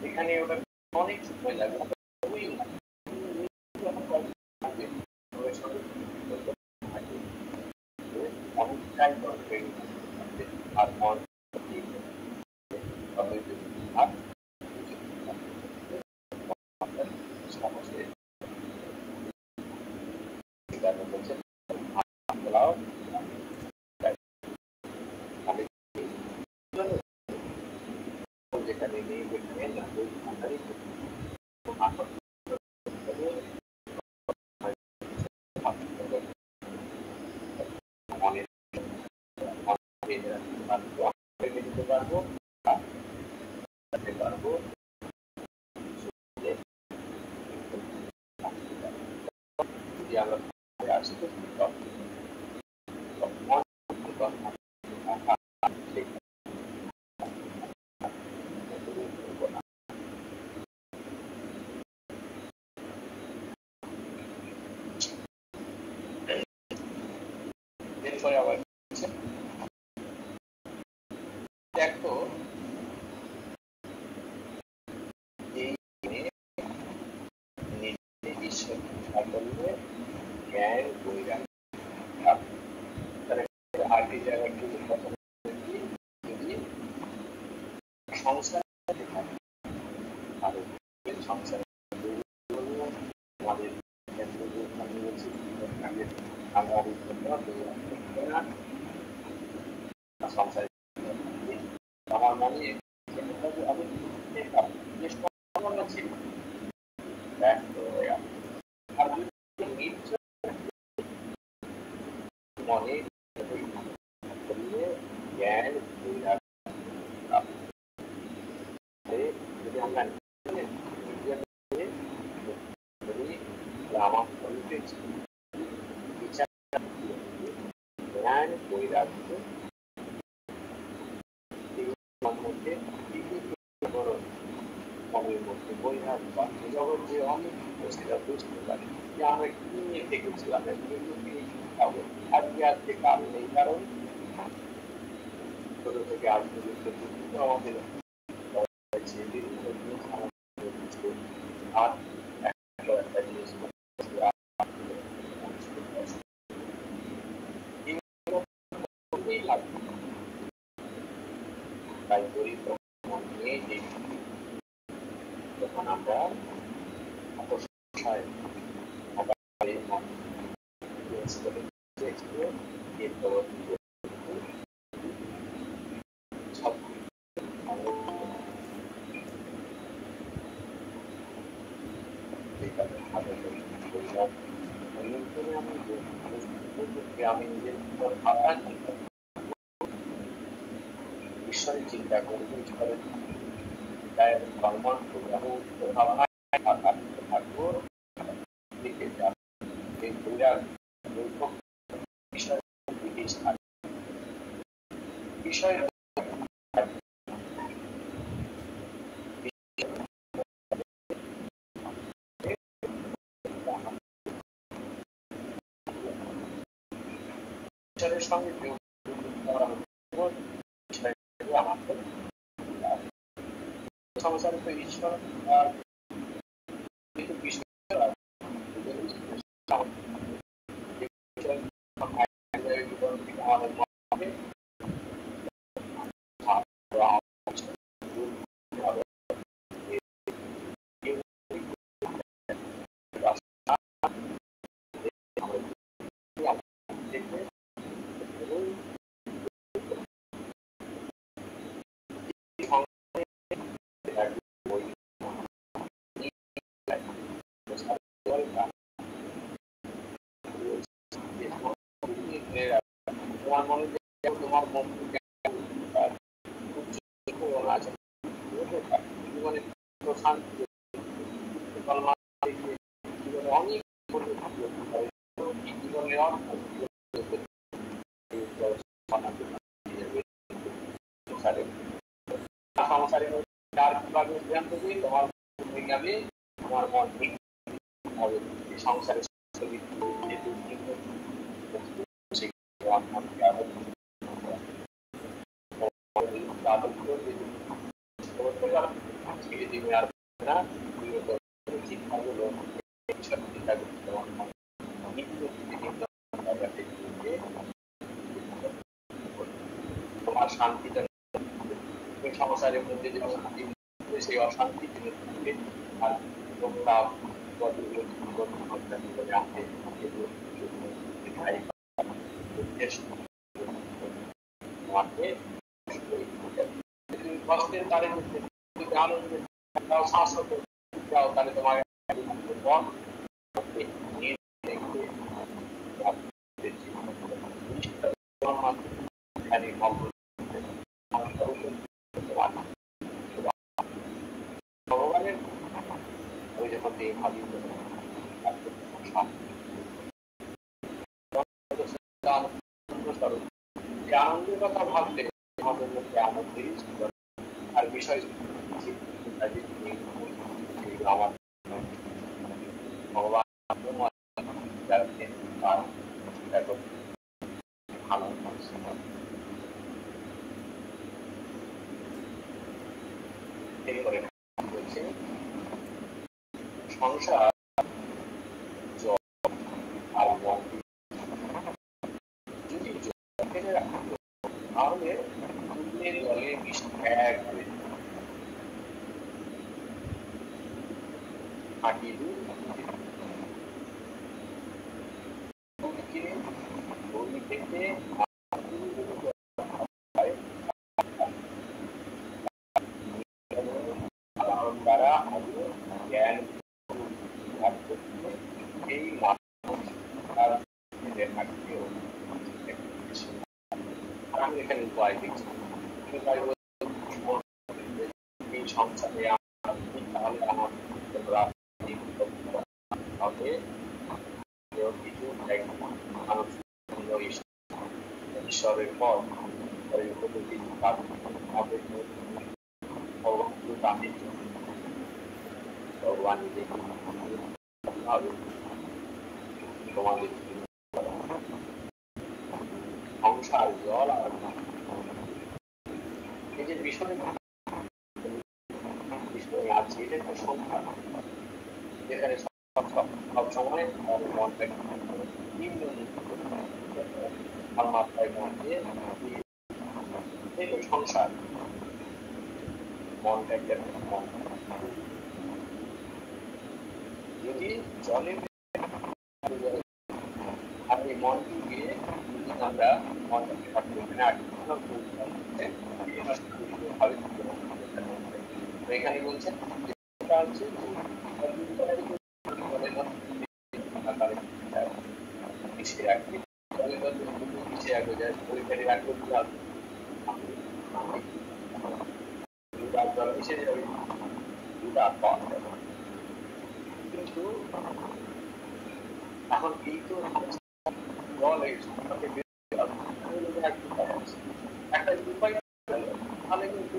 এখানে ওটা অনেক সময় লাগে অনেকটাই দরকার আর মন যেখানে নেই পারবো পারবো যদি আমরা আসতে এরপরে আবার দেখো এই ঈশ্বর সাফল্য আমরা সংসারে আমার মনে আমি ছিল আর মনে জ্ঞান যদি আমরা আমার বিচার জ্ঞান বৈরাগ্য মধ্যে মনের মধ্যে বৈরাগ্য জগৎ যে অনেক সেটা বুঝতে পারি যে আমরা কি নিয়ে থেকেছিলাম আজকে কাল নেই কারণ ছোট থেকে আজ পর্যন্ত আমাদের আর একটা জিনিস তাই গরিব নিয়ে যে যখন আমরা আমি নিজের ঈশ্বরের চিন্তা করবো ঈশ্বরের কর্মণ করবো থাকবো বিষয়ের সঙ্গে সংসারে তো ঈশ্বর তোমার মনে তোমার আছে জীবনে শান্তি অনেক জীবনের সংসারের সিদ্ধান্ত দিয়ে তোমার যাবে তোমার মন হবে সংসারের ছেড়ে দিবে আর না শিক্ষাগুলো তোমার শান্তিটা সংসারের মধ্যে যে অশান্তি সেই অশান্তি আর তোমরা কষ্টের তারে আনন্দের শাশ্বত যাও তাহলে তোমার ভগবানের ওই যখন দেহ ভাবি আনন্দের কথা ভাবলে আমাদের মধ্যে আনন্দেরই আর বিষয় আমার ভগবান ভালো সংসার আর যদি তাহলে দুধের জলে বিষ এক খাঁটি দুধ উপায় দেখছি এই সংসারে তাহলে আমার হবে কিছু ঈশ্বরের পর ভগবান তোমাদের সংসার জল আর এই যে বিষয় আছে এটা একটা সংখ্যা যেখানে সব সময় মনটা মাত্রায় মন দিয়ে সংসার মনটা একটা যদি জলে আপনি মনকে গিয়ে আমরা মনটাকে এখানে বলছেন কিন্তু এখন এই তো একটা উপায় তাহলে কিন্তু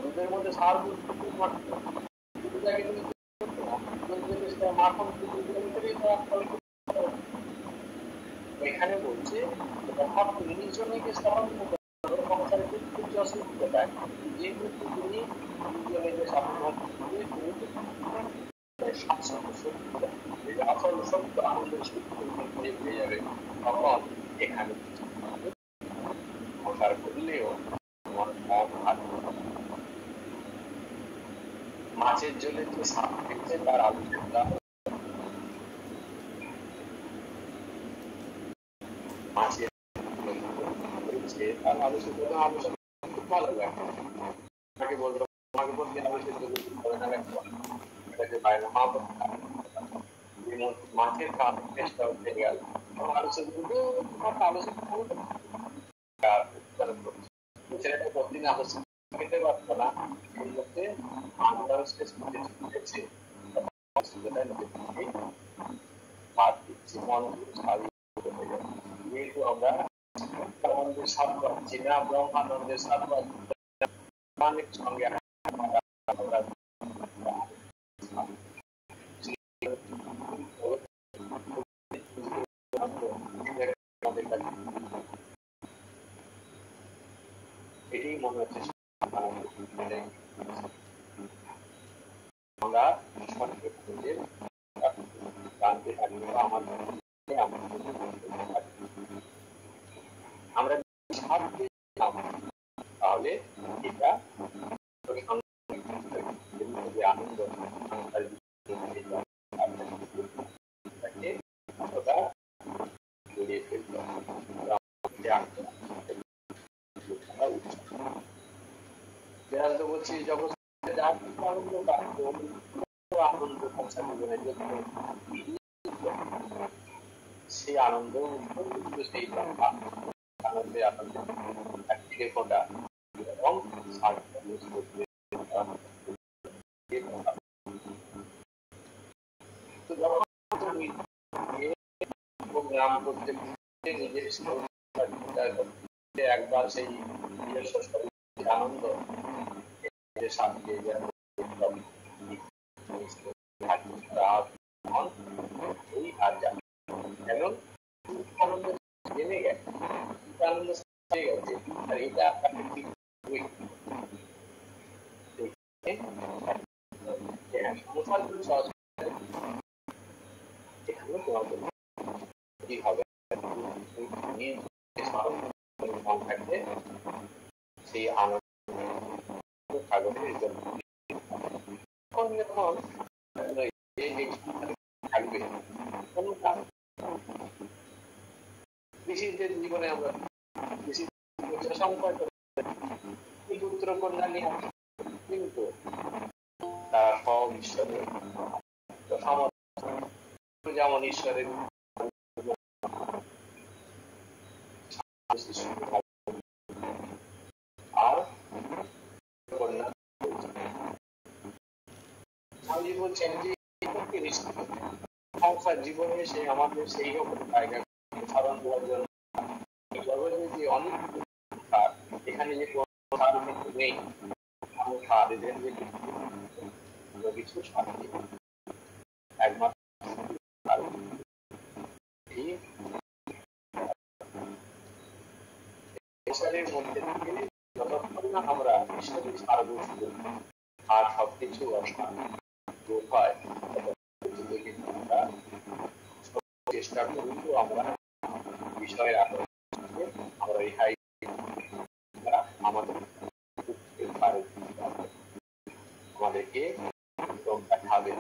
দুধের মধ্যে সার এখানে বলছে নিজজনকে যেহেতু তুমি আসল সত্য আনন্দ পেয়ে যাবে তখন এখানে সংসার করলেও মাছের জলে যে সাপ দেখছে তার আলোচনা মাছের তার আলোচনা খুব ভালো লাগে আমাকে বলতো আমাকে বলতে আলোচনা বাইরে মা মাছের কাজ চেষ্টা হতে গেল ছেলেটা প্রতিদিন আলোচনা খেতে পারতো না এই মধ্যে যেহেতু আমরা আনন্দের স্বাদ পাচ্ছি না ব্রহ্মানন্দের স্বাদ পাচ্ছি সঙ্গে এটাই মনে হচ্ছে আমরা আমরা তাহলে এটা আনন্দ জড়িয়ে ফেলতে বলছি যখন আনন্দ সেই আনন্দ সেই আনন্দে আনন্দে একদিকে ফোটা এবং প্রোগ্রাম করতে নিজের একবার সেই নিজস্ব আনন্দ শান্তি এবং আনন্দ জেনে গেছে আনন্দ গেছে আর এটা কি হবে সেই আনন্দ কাগজের জন্য থাকবে কোনো কৃষিদের জীবনে আমরা কৃষি পুত্র কন্যা নিয়ে কিন্তু তারা সব ঈশ্বরের যেমন ঈশ্বরের উনি বলছেন যে সংসার জীবনে সে আমাদের সেই রকম জায়গা সাধন দেওয়ার জন্য জগতে যে অনেক এখানে যে কোনো নেই কিছু শান্তি একমাত্র ঈশ্বরের মধ্যে থেকে যতক্ষণ না আমরা ঈশ্বরের সারবস্তু আর সবকিছু দূর হয় আমরা চেষ্টা করি তো আমরা বিষয়ের আলো আমরা রেহাই আমাদের আমাদেরকে দেখাবে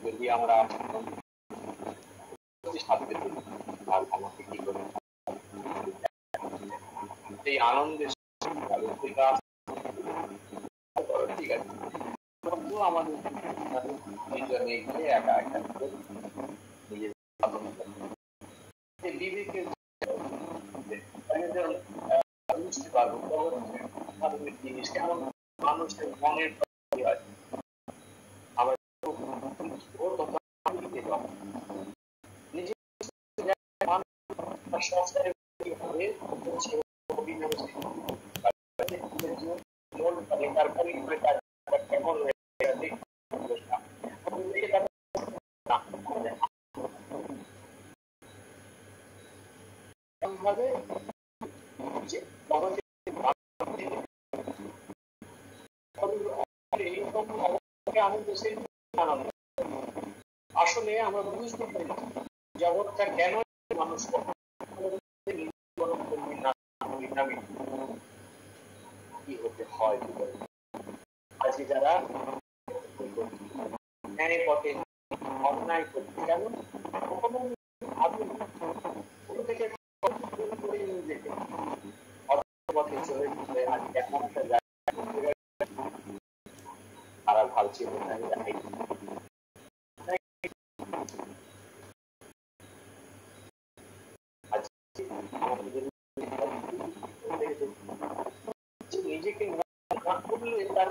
যদি আমরা আমাকে কি করে এই আনন্দের ঠিক আছে আমাদের নিজনে গিয়ে একা একা নিজের বিবেকের বুঝতে পারবো জিনিস কেমন মানুষের মনের হয় আমরা নিজের সংস্কারের আসলে আমরা বুঝতে পারি জগৎটা কেন মানুষ কি হতে হয় আজকে যারা ন্যায় পথে অন্যায় করছে কেন পথে চলে গেলে আজকে এমন একটা জায়গা তারা ভাবছে নিজেকে না করলে তার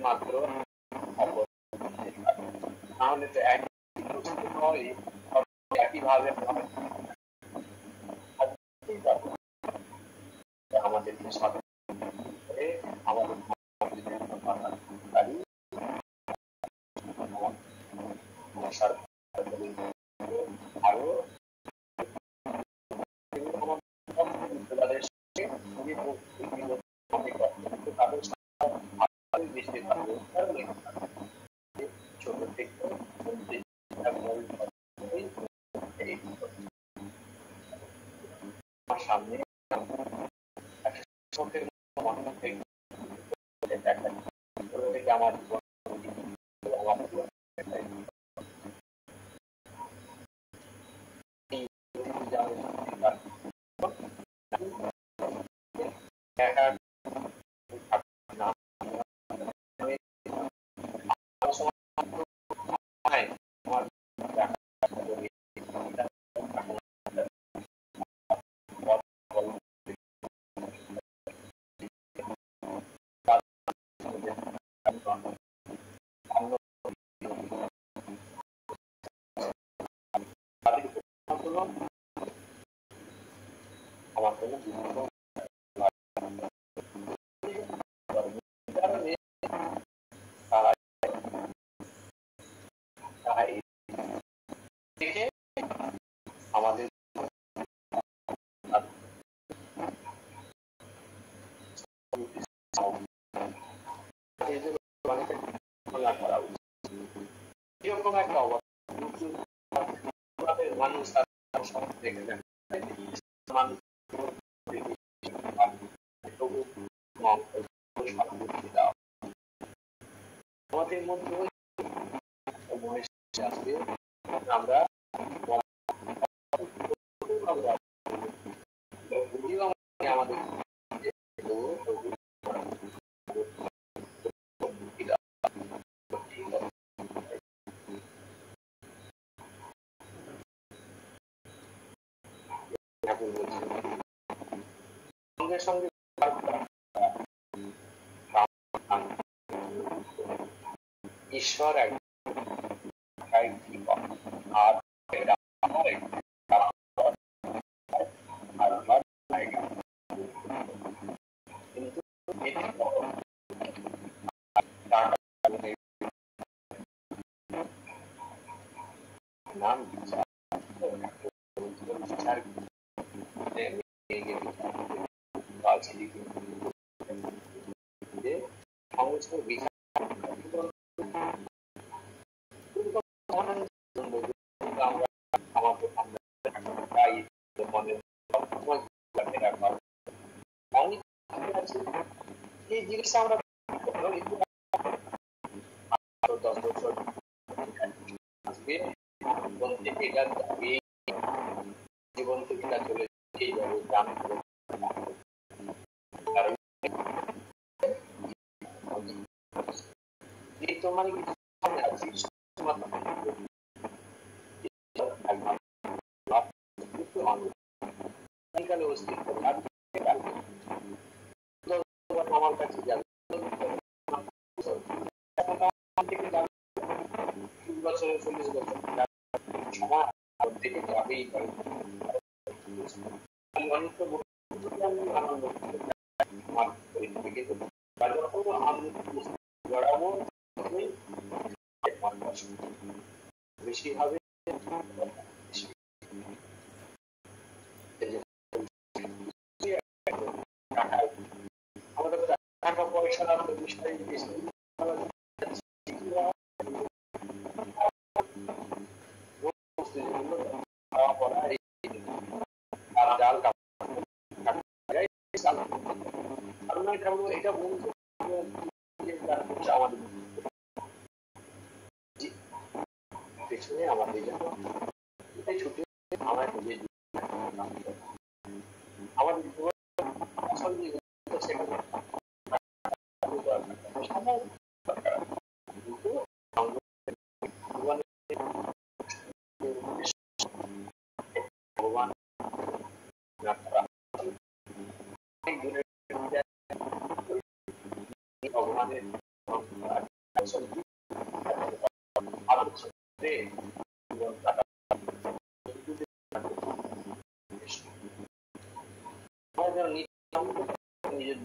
মাত্র তাহলে তো একইভাবে আমাদের আরো ছোট থেকে সামনে আমার আমার আমাদের এরকম একটা অবস্থা মানুষ আমাদের মধ্যে আমরা আমাদের ঠাকুর বলছেন সঙ্গে সঙ্গে ঈশ্বর এক আর কিন্তু নাম বিচার সমস্ত বিচার এই জিনিসটা আমরা 10 বছর আসবে জীবন থেকে চলে এইভাবে দাম কারণ এই তো মানে কিছু আছে আমার কাছে যাবে বছরের 40 বছর সময় থেকে যাবেই বেশি হবে আমাদের টাকা পয়সা বিষয় এটা বলতে আমাদের পেছনে আমাদের ছুটে আমার আমাদের ভগবান ভগবানের নিজের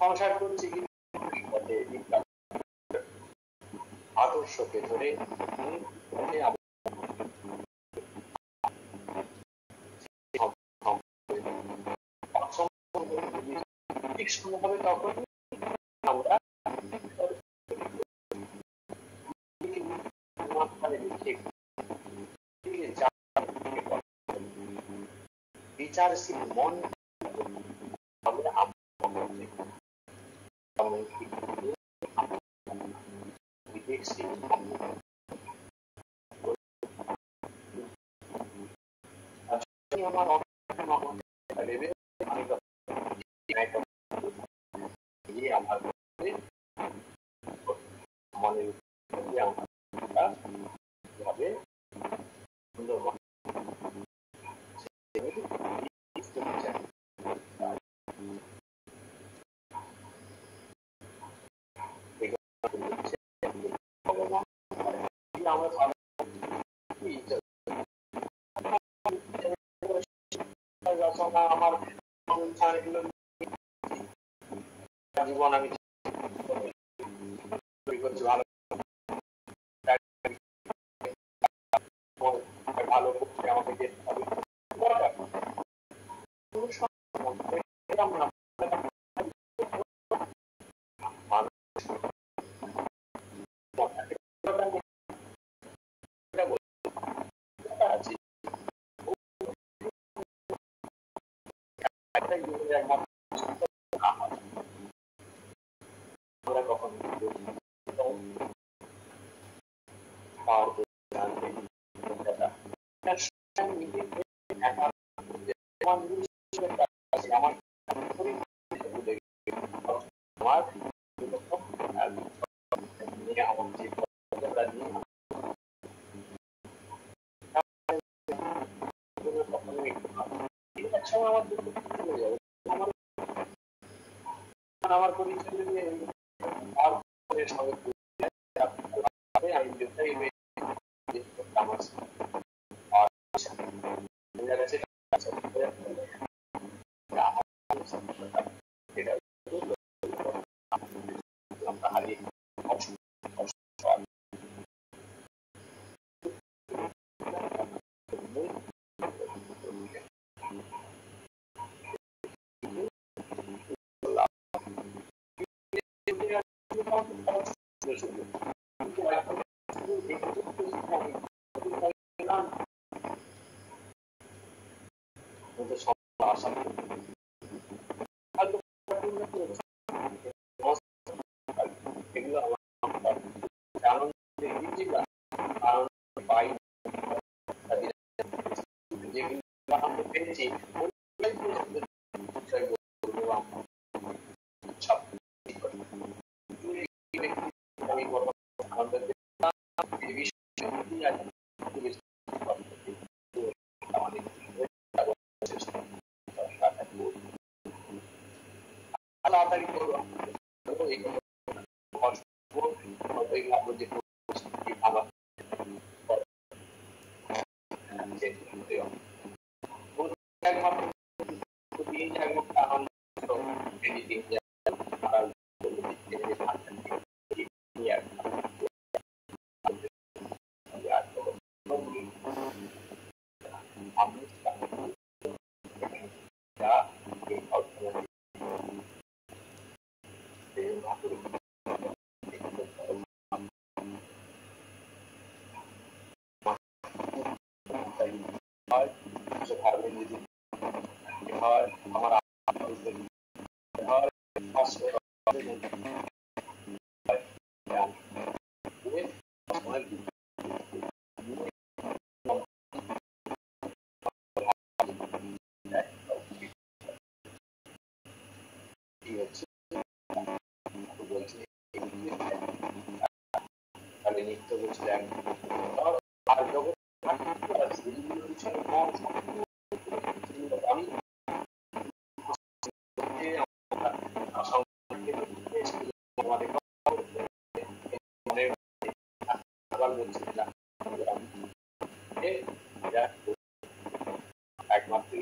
সংসার করছি আদর্শকে ধরে ঠিক সমভাবে তখন আমরা বিচারশীল মন আমার জীবন আমি করছি ভালো করতে আমাকে যেতে হবে আমরা কখন আমার সময় আমার দুঃখ চলে যাবে। আমার আমার পরিচয় যদি তারপরে সবাই আমি যেটাই আমার হারিয়ে আশা এগুলো আমার পাই যেগুলো আমরা পেয়েছি তাড়াতাড়ি করবো আমার নিত্য বলছিলেন আর জগৎ আমি একমাত্র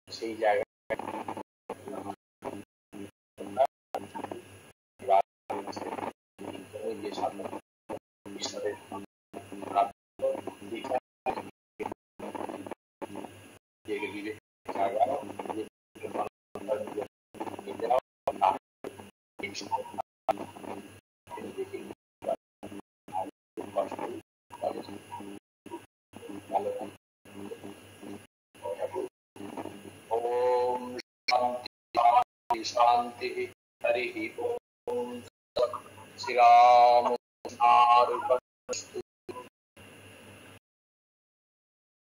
সেই জায়গায় शांति हरि ओम श्री राम